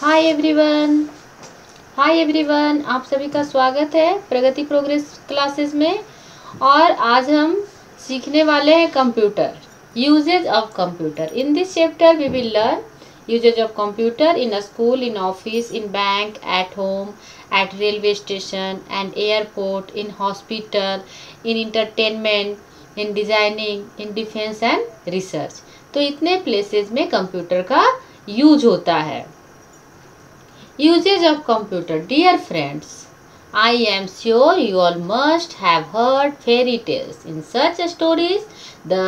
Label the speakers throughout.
Speaker 1: Hi everyone. आप सभी का स्वागत है प्रगति प्रोग्रेस क्लासेस में। और आज हम सीखने वाले हैं computer, uses of computer. In this chapter we will learn uses of computer in a school, in office, in bank, at home, at railway station and airport, in hospital, in entertainment, in designing, in defence and research. तो इतने places में computer का use होता है। Uses of computer. Dear friends, I am sure you all must have heard fairy tales. In such stories, the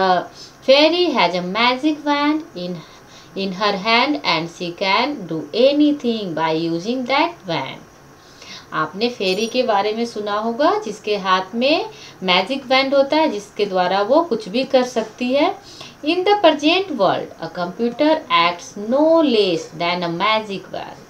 Speaker 1: fairy has a magic wand in her hand and she can do anything by using that wand. आपने फेरी के बारे में सुना होगा, जिसके हाथ में magic wand होता है, जिसके द्वारा वो कुछ भी कर सकती है। In the present world, a computer acts no less than a magic wand.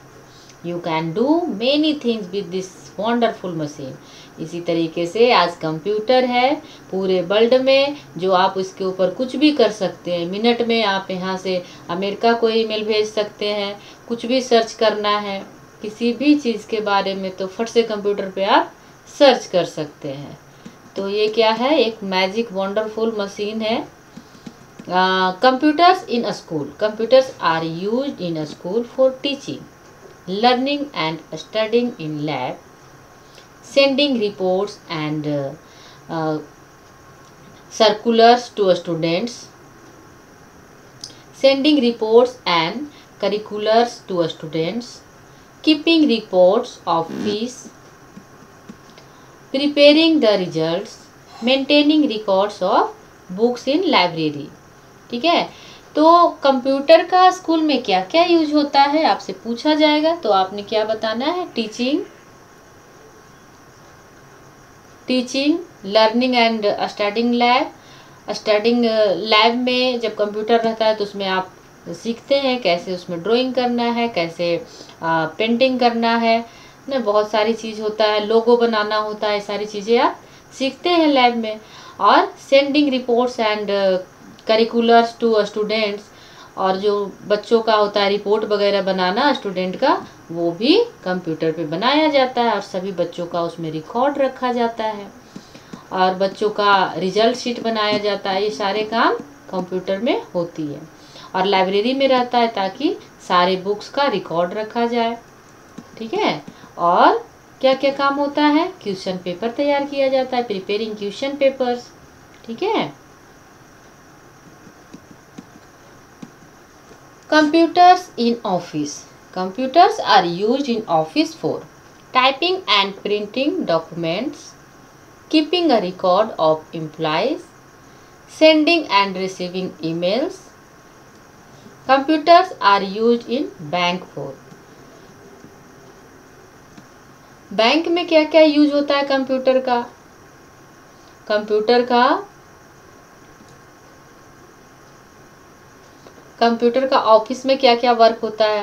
Speaker 1: You can do many things with this wonderful machine. इसी तरीके से आज कंप्यूटर है पूरे वर्ल्ड में, जो आप उसके ऊपर कुछ भी कर सकते हैं। मिनट में आप यहाँ से अमेरिका को ईमेल भेज सकते हैं, कुछ भी सर्च करना है किसी भी चीज़ के बारे में तो फट से कंप्यूटर पे आप सर्च कर सकते हैं। तो ये क्या है, एक मैजिक वंडरफुल मशीन है। Computers in a school. Computers are used in a school for teaching, learning and studying in lab, sending reports and circulars to students, sending reports and curriculars to students, keeping reports of fees, preparing the results, maintaining records of books in library। ठीक है, तो computer का school में क्या क्या use होता है आपसे पूछा जाएगा, तो आपने क्या बताना है। Teaching, learning and studying lab. Studying lab में जब कंप्यूटर रहता है तो उसमें आप सीखते हैं कैसे उसमें ड्राइंग करना है, कैसे पेंटिंग करना है ना, बहुत सारी चीज़ होता है, लोगो बनाना होता है, सारी चीज़ें आप सीखते हैं लैब में। और sending reports and curriculars to students, और जो बच्चों का होता है रिपोर्ट वगैरह बनाना स्टूडेंट का, वो भी कंप्यूटर पे बनाया जाता है और सभी बच्चों का उसमें रिकॉर्ड रखा जाता है और बच्चों का रिजल्ट शीट बनाया जाता है। ये सारे काम कंप्यूटर में होती है और लाइब्रेरी में रहता है ताकि सारे बुक्स का रिकॉर्ड रखा जाए। ठीक है, और क्या क्या काम होता है, क्वेश्चन पेपर तैयार किया जाता है, प्रिपेयरिंग क्वेश्चन पेपर्स। ठीक है, computers in office. Computers are used in office for typing and printing documents, keeping a record of employees, sending and receiving emails. Computers are used in bank for. Bank में क्या क्या use होता है computer का। Computer का office में क्या क्या वर्क होता है।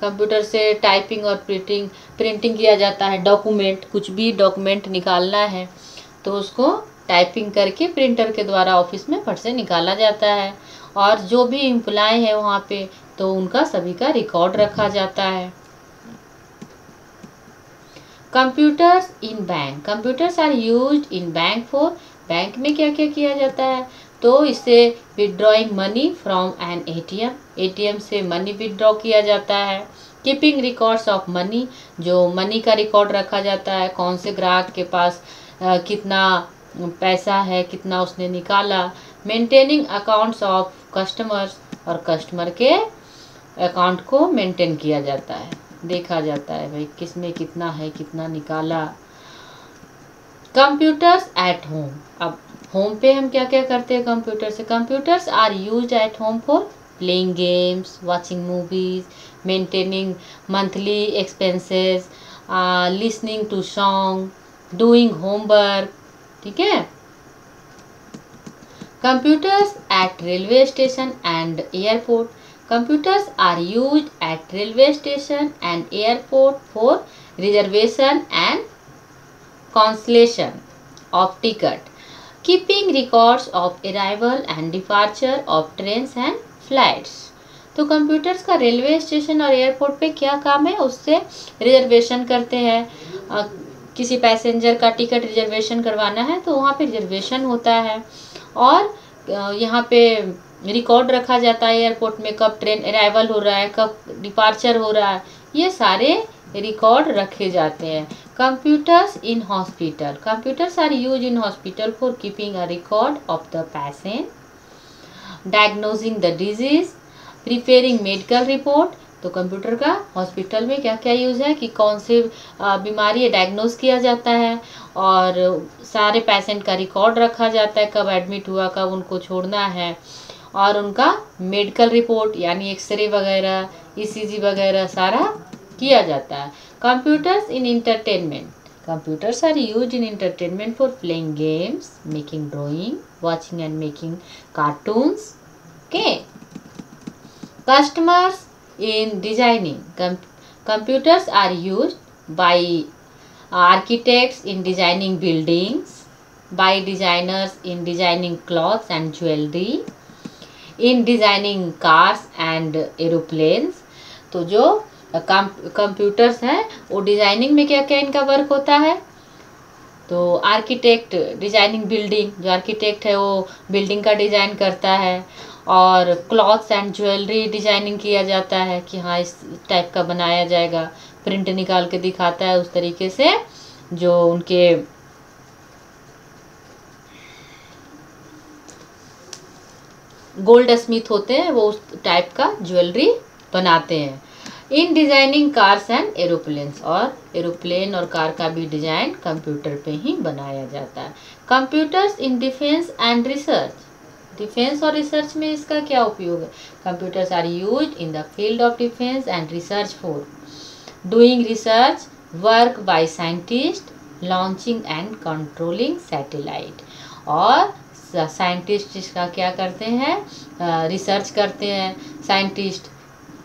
Speaker 1: कंप्यूटर से टाइपिंग और प्रिंटिंग किया जाता है। डॉक्यूमेंट, कुछ भी डॉक्यूमेंट निकालना है तो उसको टाइपिंग करके प्रिंटर के द्वारा ऑफिस में फट से निकाला जाता है। और जो भी एम्प्लॉय है वहाँ पे तो उनका सभी का रिकॉर्ड रखा जाता है। Computers in bank. Computers are used in bank for. Bank में क्या क्या किया जाता है, तो इससे withdrawing money from an ATM से मनी विदड्रॉ किया जाता है। कीपिंग रिकॉर्ड्स ऑफ मनी, जो मनी का रिकॉर्ड रखा जाता है, कौन से ग्राहक के पास कितना पैसा है, कितना उसने निकाला। मेंटेनिंग अकाउंट्स ऑफ कस्टमर्स, और कस्टमर के अकाउंट को मेंटेन किया जाता है, देखा जाता है भाई किसमें कितना है, कितना निकाला। Computers at home. अब होम पे हम क्या क्या करते हैं कंप्यूटर से। Computers are used at home for playing games, watching movies, maintaining monthly expenses, listening to song, doing homework. ठीक है, computers at railway station and airport. Computers are used at railway station and airport for reservation and cancellation of ticket, keeping records of arrival and departure of trains and flights. तो computers का railway station और airport पे क्या काम है, उससे reservation करते हैं। किसी पैसेंजर का टिकट रिजर्वेशन करवाना है तो वहाँ पे रिजर्वेशन होता है। और यहाँ पे रिकॉर्ड रखा जाता है एयरपोर्ट में, कब ट्रेन अराइवल हो रहा है, कब डिपार्चर हो रहा है, ये सारे रिकॉर्ड रखे जाते हैं। Computers in hospital, computers are use in hospital for keeping a record of the patient, diagnosing the disease, preparing medical report. तो कंप्यूटर का हॉस्पिटल में क्या क्या यूज़ है कि कौन से बीमारी डायग्नोज किया जाता है, और सारे पेशेंट का रिकॉर्ड रखा जाता है, कब एडमिट हुआ, कब उनको छोड़ना है, और उनका मेडिकल रिपोर्ट यानी एक्सरे वगैरह, ईसीजी वगैरह सारा किया जाता है। Computers in entertainment, computers are used in entertainment for playing games, making drawing, watching and making cartoons. Okay. Customers in designing, computers are used by architects in designing buildings, by designers in designing clothes and jewelry, in designing cars and aeroplanes. तो जो computers हैं वो designing में क्या क्या इनका work होता है, तो आर्किटेक्ट डिज़ाइनिंग बिल्डिंग, जो आर्किटेक्ट है वो बिल्डिंग का डिज़ाइन करता है, और क्लॉथ्स एंड ज्वेलरी डिज़ाइनिंग किया जाता है कि हाँ इस टाइप का बनाया जाएगा, प्रिंट निकाल के दिखाता है उस तरीके से, जो उनके गोल्ड स्मिथ होते हैं वो उस टाइप का ज्वेलरी बनाते हैं। In designing cars and aeroplanes, और एरोप्लेन और कार का भी डिजाइन कंप्यूटर पे ही बनाया जाता है। Computers in defence and research, defence और रिसर्च में इसका क्या उपयोग है, computers are used in the field of defence and research for doing research work by scientist, launching and controlling satellite. और साइंटिस्ट इसका क्या करते हैं, रिसर्च करते हैं साइंटिस्ट,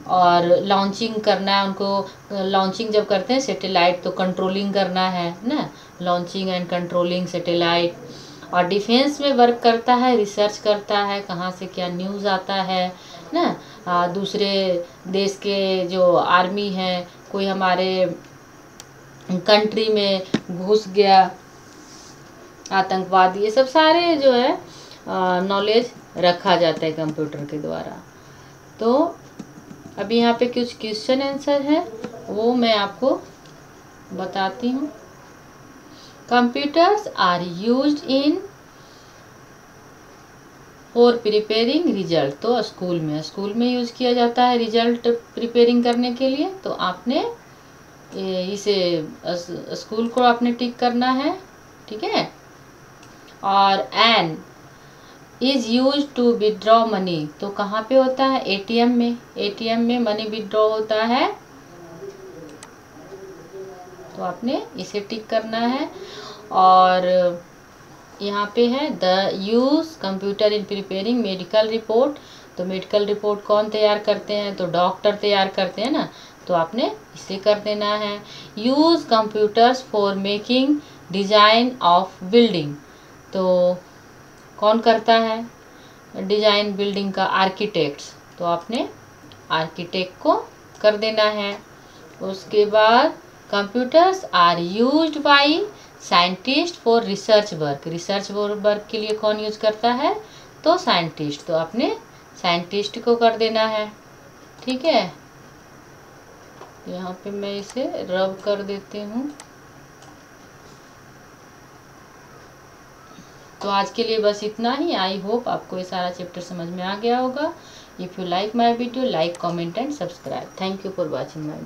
Speaker 1: और लॉन्चिंग करना है उनको, लॉन्चिंग जब करते हैं सैटेलाइट तो कंट्रोलिंग करना है ना, लॉन्चिंग एंड कंट्रोलिंग सैटेलाइट। और डिफेंस में वर्क करता है, रिसर्च करता है कहाँ से क्या न्यूज़ आता है ना, दूसरे देश के जो आर्मी है, कोई हमारे कंट्री में घुस गया आतंकवादी, ये सब सारे जो है नॉलेज रखा जाता है कंप्यूटर के द्वारा। तो अभी यहाँ पे कुछ क्वेश्चन आंसर है वो मैं आपको बताती हूँ। Computers are used in for preparing result, तो स्कूल में यूज किया जाता है रिजल्ट प्रिपेयरिंग करने के लिए, तो आपने इसे स्कूल को आपने टिक करना है, ठीक है। और an is use to withdraw money, तो कहाँ पे होता है, एटीएम में, एटीएम में मनी विड्रॉ होता है, तो आपने इसे टिक करना है। और यहाँ पे है the use computer in preparing medical report, तो मेडिकल रिपोर्ट कौन तैयार करते हैं, तो डॉक्टर तैयार करते हैं ना, तो आपने इसे कर देना है। Use computers for making design of building, तो कौन करता है डिजाइन बिल्डिंग का, आर्किटेक्ट्स, तो आपने आर्किटेक्ट को कर देना है। उसके बाद computers are used by scientist for research work, research work के लिए कौन यूज करता है, तो साइंटिस्ट, तो आपने साइंटिस्ट को कर देना है, ठीक है। यहाँ पे मैं इसे रब कर देती हूँ। तो आज के लिए बस इतना ही। आई होप आपको ये सारा चैप्टर समझ में आ गया होगा। If you like my video, like, comment and subscribe. Thank you for watching my video.